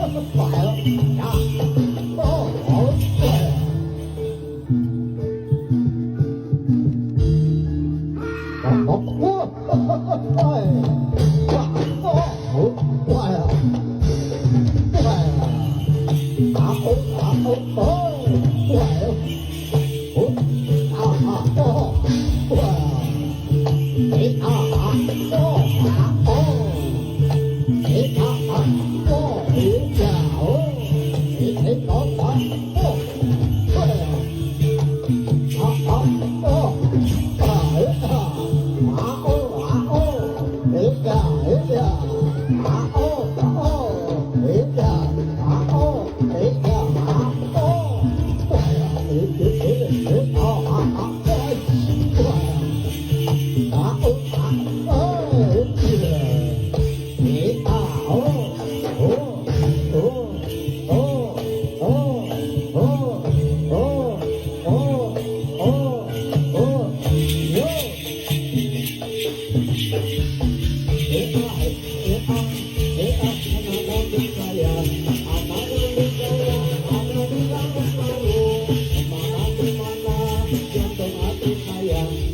快了呀！哦，好快啊！哦，快！哦，快啊！快啊！啊哦啊哦哦，快了！哦啊啊哦，快啊！哎啊啊哦啊哦，哎啊啊哦，哎呀哦，哎哎哦啊哦，快啊！啊啊哦，快啊！啊哦啊哦，哎呀哎呀，啊哦啊哦，哎呀啊哦，哎呀啊哦，快啊！哎哎哎哎啊啊啊，快快啊！啊哦啊哦，你啊哦哦哦哦哦哦哦哦哦哦哟！哎啊哎啊哎啊，那那那那呀，啊那那那呀，啊那那那那哟，啊那那那那，yang tengah ya.